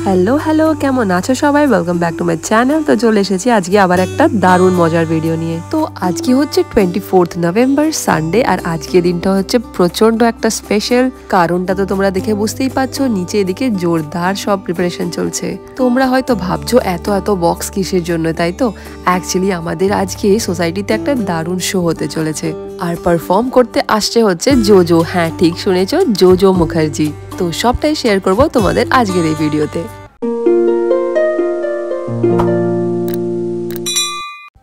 Hello hello, কেমন আছো সবাই? Welcome back to my channel. তো চলে এসেছি আজকে আবার একটা দারুণ মজার ভিডিও নিয়ে। তো আজকে হচ্ছে 24 নভেম্বর সানডে, আর আজকে দিনটা হচ্ছে প্রচন্ড একটা স্পেশাল। কারণটা তো তোমরা দেখে বুঝতেই পারছো, নিচে এদিকে জোরদার সব প্রিপারেশন চলছে। তোমরা হয়তো ভাবছো এত এত বক্স কিসের জন্য, তাই তো? অ্যাকচুয়ালি আমাদের আজকে সোসাইটিতে একটা দারুণ শো হতে চলেছে, আর পারফর্ম করতে আসছে হচ্ছে জোজো। হ্যাঁ, ঠিক শুনেছো, জোজো মুখার্জি। তো সবটাই শেয়ার করব তোমাদের আজকের এই ভিডিওতে।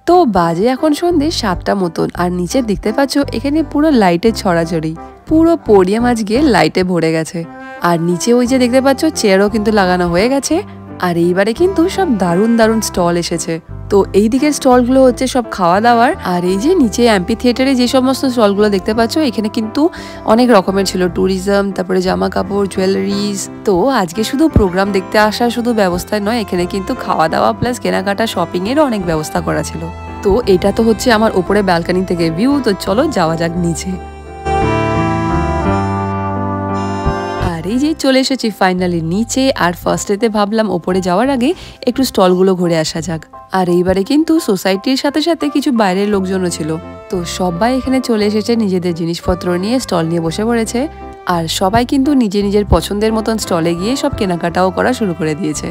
তো বাজে এখন সন্ধ্যে 7টা মতন, আর নিচে দেখতে পাচ্ছ এখানে পুরো লাইটের ছড়াছড়ি। পুরো পোডিয়াম আজকে লাইটে ভরে গেছে, আর নিচে ওই যে দেখতে পাচ্ছ চেয়ারও কিন্তু লাগানো হয়ে গেছে। আর এইবারে কিন্তু সব দারুণ দারুণ স্টল এসেছে। তো এই দিকের স্টলগুলো হচ্ছে সব খাওয়া দাওয়ার, আর এই যে নিচে অ্যাম্পি থিয়েটারে যে সমস্ত স্টলগুলো দেখতে পাচ্ছ এখানে কিন্তু অনেক রকমের ছিল, ট্যুরিজম, তারপরে জামা কাপড়, জুয়েলারিজ। তো আজকে শুধু প্রোগ্রাম দেখতে আসা শুধু ব্যবস্থায় নয়, এখানে কিন্তু খাওয়া দাওয়া প্লাস কেনাকাটা শপিং এরও অনেক ব্যবস্থা করা ছিল। তো এটা তো হচ্ছে আমার উপরে ব্যালকনি থেকে ভিউ। তো চলো যাওয়া যাক নিচে। আর এই যে চলে এসেছি ফাইনালি নিচে, আর ফার্স্টেতে ভাবলাম ওপরে যাওয়ার আগে একটু স্টলগুলো ঘুরে আসা যাক। আর এইবারে কিন্তু সোসাইটির সাথে সাথে কিছু বাইরের লোকজনও ছিল। তো সবাই এখানে চলে এসেছে নিজেদের জিনিসপত্র নিয়ে, স্টল নিয়ে বসে পড়েছে। আর সবাই কিন্তু নিজে নিজের পছন্দের মতন স্টলে গিয়ে সব কেনাকাটাও করা শুরু করে দিয়েছে।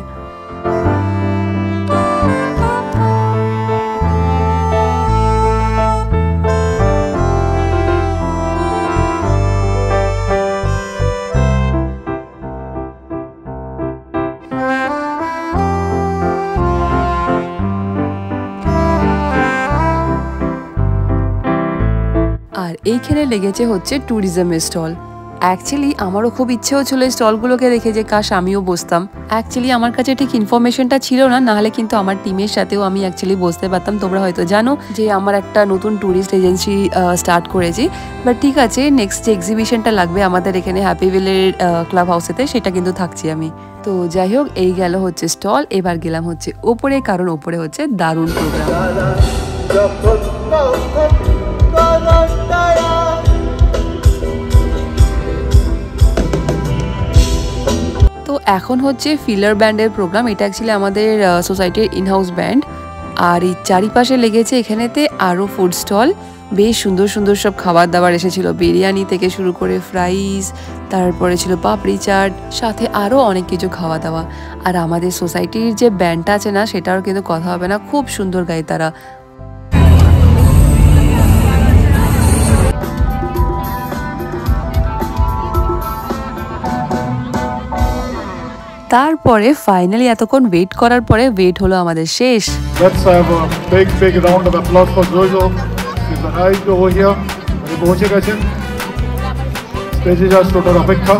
আর এইখানে লেগেছে হচ্ছে ট্যুরিজমের স্টল। অ্যাকচুয়ালি আমারও খুব ইচ্ছে হচ্ছিল এই স্টলগুলোকে দেখে যে কাশ আমিও বসতাম। অ্যাকচুয়ালি আমার কাছে ঠিক ইনফরমেশনটা ছিল না, নাহলে কিন্তু আমার টিমের সাথেও আমি অ্যাকচুয়ালি বসতে পারতাম। তোমরা হয়তো জানো যে আমার একটা নতুন ট্যুরিস্ট এজেন্সি স্টার্ট করেছি। বাট ঠিক আছে, নেক্সট যে এক্সিবিশনটা লাগবে আমাদের এখানে হ্যাপিভিলের ক্লাব হাউসেতে, সেটা কিন্তু থাকছি আমি। তো যাই হোক, এই গেল হচ্ছে স্টল। এবার গেলাম হচ্ছে ওপরে, কারণ ওপরে হচ্ছে দারুণ প্রোগ্রাম। তো এখন হচ্ছে ফিলার ব্যান্ডের প্রোগ্রাম। এটা অ্যাকচুয়ালি আমাদের সোসাইটির ইনহাউস ব্যান্ড। আর এই চারিপাশে লেগেছে এখানেতে আরও ফুড স্টল। বেশ সুন্দর সুন্দর সব খাবার দাবার এসেছিল, বিরিয়ানি থেকে শুরু করে ফ্রাইস, তারপরে ছিল পাপড়ি চাট, সাথে আরও অনেক কিছু খাওয়া দাওয়া। আর আমাদের সোসাইটির যে ব্যান্ডটা আছে না, সেটারও কিন্তু কথা হবে না, খুব সুন্দর গায় তারা। তারপরে ফাইনালি এতক্ষণ ওয়েট করার পরে ওয়েট হলো আমাদের শেষ। Let's have a big round of applause for Jojo. She's arrived over here. উনি পৌঁছে গেছেন স্টেজে, জাস্ট ওটার অপেক্ষা।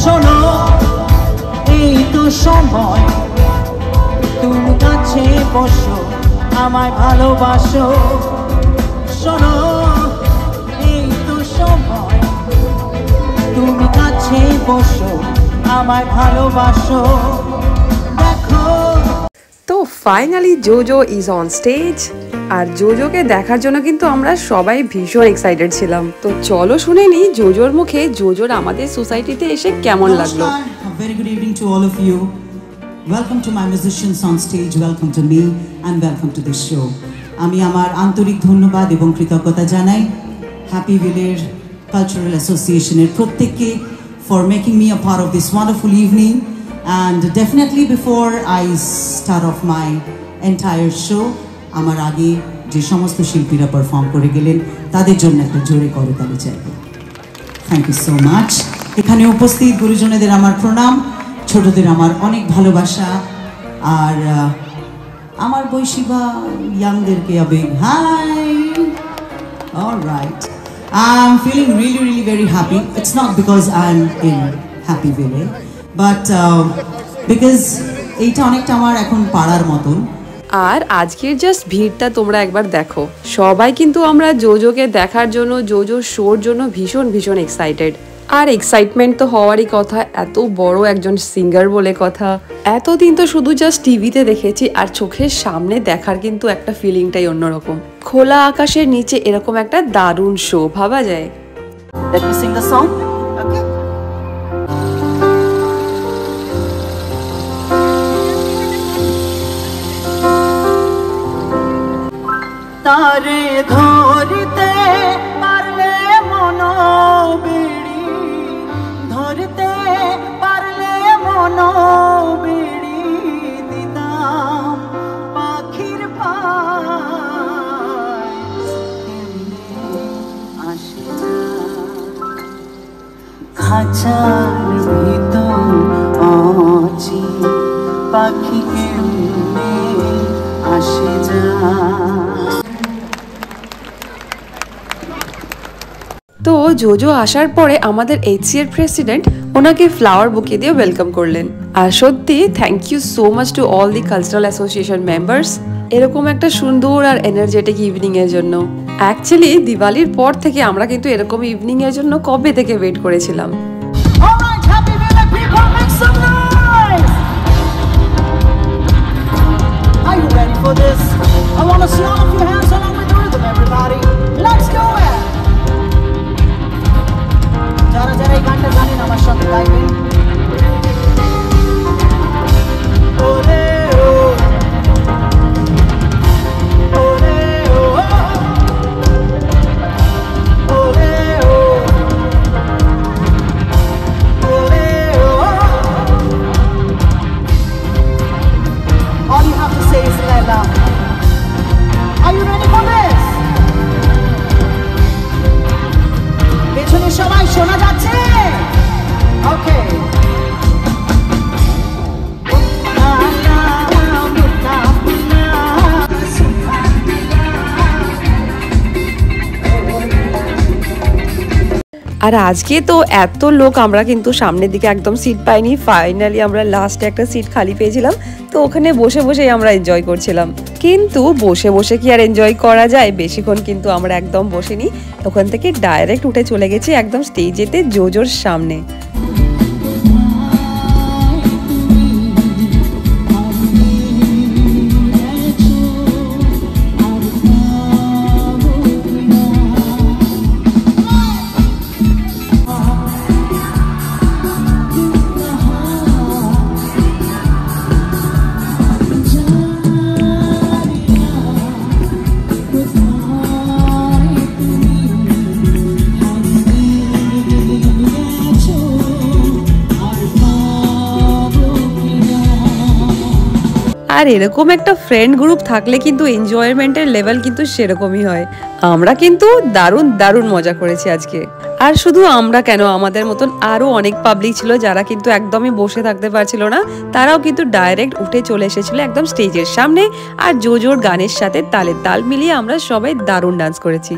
শোনো, এই তো সময়, তুমি কাছে বসো, আমায় ভালোবাসো। শোনো, এই তো সময়, তুমি কাছে বসো, আমায় ভালোবাসো। দেখো। তো finally Jojo is on stage, আর জোজোকে দেখার জন্য কিন্তু আমরা সবাই ভীষণ এক্সাইটেড ছিলাম। তো চলো শুনে নিই জোজোর মুখে জোজোর আমাদের সোসাইটিতে এসে কেমন লাগলো। Very good evening to all of you. Welcome to my musicians on stage, welcome to me and welcome to this show. আমি আমার আন্তরিক ধন্যবাদ এবং কৃতজ্ঞতা জানাই হ্যাপিভিলের কালচারাল অ্যাসোসিয়েশনের প্রত্যেককে for making me a part of this wonderful evening. And definitely before I start off my entire show, আমার আগে যে সমস্ত শিল্পীরা পারফর্ম করে গেলেন তাদের জন্য একটা জোরে করতালি চাইব। Thank you so much. এখানে উপস্থিত গুরুজনেদের আমার প্রণাম, ছোটদের আমার অনেক ভালোবাসা, আর আমার বয়সী বা ইয়াংদেরকে আবেগ high. Alright, I am feeling really very happy. It's not because I'm in Happyville, but because এইটা অনেকটা আমার এখন পাড়ার মতন। আর আজকের জাস্ট ভিড়টা তোমরা একবার দেখো, সবাই কিন্তু আমরা জোজোকে দেখার জন্য, জোজোর শোর জন্য ভীষণ ভীষণ এক্সাইটেড। আর এক্সাইটমেন্ট তো হওয়ারই কথা, এত বড় একজন সিঙ্গার বলে কথা। এতদিন তো শুধু জাস্ট টিভিতে দেখেছি, আর চোখের সামনে দেখার কিন্তু একটা ফিলিংটাই অন্যরকম। খোলা আকাশের নিচে এরকম একটা দারুণ শো ভাবা যায়। Let me sing the song. Okay. তারে ধরতে পারলে মন বিড়ি, ধরতে পারলে মন বিড়ি দিদাম পাখির পায় আসে খাঁচার ভিতর অচি পাখি কেমনে আসে যা। তো জোজো আসার পরে আমাদের HCA এর প্রেসিডেন্ট ওনাকে ফ্লাওয়ার বুকে দিয়ে ওয়েলকাম করলেন। আর সত্যি thank you so much to all the cultural association members এরকম একটা সুন্দর আর এনার্জেটিক ইভিনিং এর জন্য। অ্যাকচুয়ালি দিওয়ালির পর থেকে আমরা কিন্তু এরকম ইভিনিং এর জন্য কবে থেকে ওয়েট করেছিলাম। Alright, happy Village people, make some noise! Are you ready for this? I want to see all of your hands along with the rhythm, everybody. Let's do it! যারা যারা এই গানটা জানেন আমার সঙ্গে গাইবেন। ওরে ও ওরে ও ওরে ও ওরে ও। All you have to say is Lela. Are you ready for this? পেছনে সবাই শোনা যাচ্ছে? Okay. আর আজকে তো এত লোক, আমরা কিন্তু সামনের দিকে একদম সিট পাইনি। ফাইনালি আমরা লাস্টে একটা সিট খালি পেয়েছিলাম, তো ওখানে বসে বসেই আমরা এনজয় করছিলাম। কিন্তু বসে বসে কি আর এনজয় করা যায়? বেশিক্ষণ কিন্তু আমরা একদম বসিনি, ওখান থেকে ডাইরেক্ট উঠে চলে গেছি একদম স্টেজেতে জোজোর সামনে। আর এরকম একটা ফ্রেন্ড গ্রুপ থাকলে কিন্তু এনজয়মেন্টের লেভেল কিন্তু সেরকমই হয়। আমরা কিন্তু দারুণ দারুণ মজা করেছি আজকে। আর শুধু আমরা কেন, আমাদের মতন আরো অনেক পাবলিক ছিল যারা কিন্তু একদমই বসে থাকতে পারছিল না, তারাও কিন্তু ডাইরেক্ট উঠে চলে এসেছিল একদম স্টেজের সামনে। আর জোজোর গানের সাথে তালে তাল মিলিয়ে আমরা সবাই দারুণ ডান্স করেছি।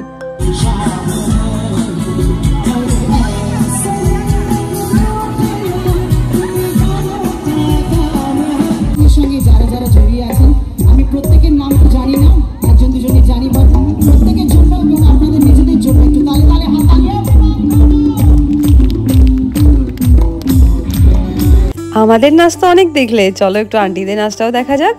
যারা যারা জড়িয়ে আছেন আমি প্রত্যেকের নাম তো জানি না, একজন দুজনে জানি, বা প্রত্যেকের জন্য এবং আপনাদের নিজেদের জন্য একটু তালে তালে হাত তালিয়ে। আমাদের নাচ তো অনেক দেখলে, চলো একটু আন্টিদের নাচটাও দেখা যাক।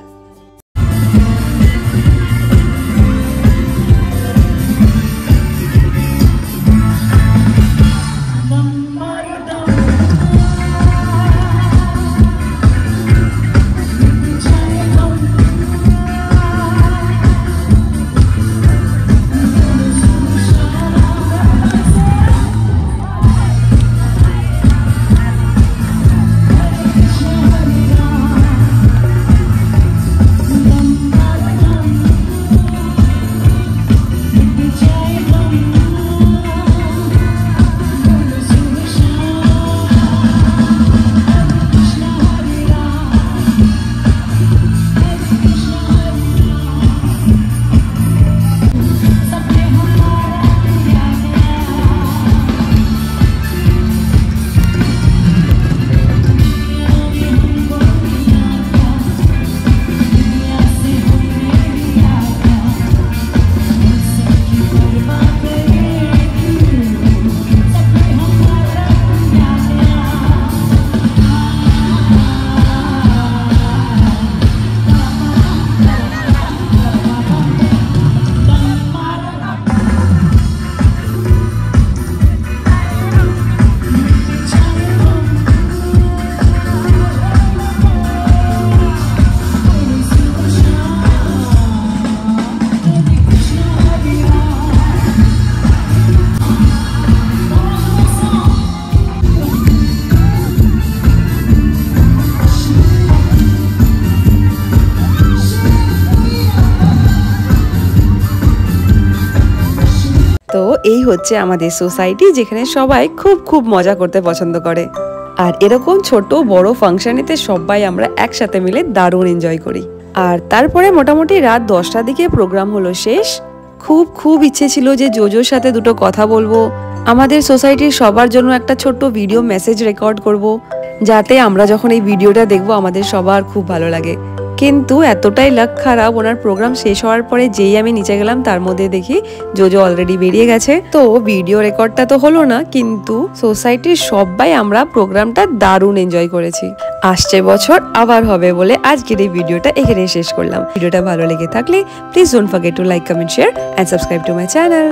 তো এই হচ্ছে আমাদের সোসাইটি, যেখানে সবাই খুব খুব মজা করতে পছন্দ করে। আর এরকম ছোট বড় ফাংশনেতে সবাই আমরা একসাথে মিলে দারুণ এনজয় করি। আর তারপরে মোটামুটি রাত 10টার দিকে প্রোগ্রাম হলো শেষ। খুব খুব ইচ্ছে ছিল যে জোজোর সাথে দুটো কথা বলবো, আমাদের সোসাইটির সবার জন্য একটা ছোট্ট ভিডিও মেসেজ রেকর্ড করব, যাতে আমরা যখন এই ভিডিওটা দেখবো আমাদের সবার খুব ভালো লাগে। কিন্তু এতটাই লাক খারাপ, ওনার প্রোগ্রাম শেষ হওয়ার পরে যেই আমি নিচে গেলাম তার মধ্যে দেখি জোজো অলরেডি বেরিয়ে গেছে। তো ভিডিও রেকর্ডটা তো হলো না, কিন্তু সোসাইটির সবাই আমরা প্রোগ্রামটা দারুণ এনজয় করেছি। আসছে বছর আবার হবে বলে আজকের এই ভিডিওটা এখানে শেষ করলাম। ভিডিওটা ভালো লেগে থাকলে please don't forget to like, comment, share and subscribe to my channel.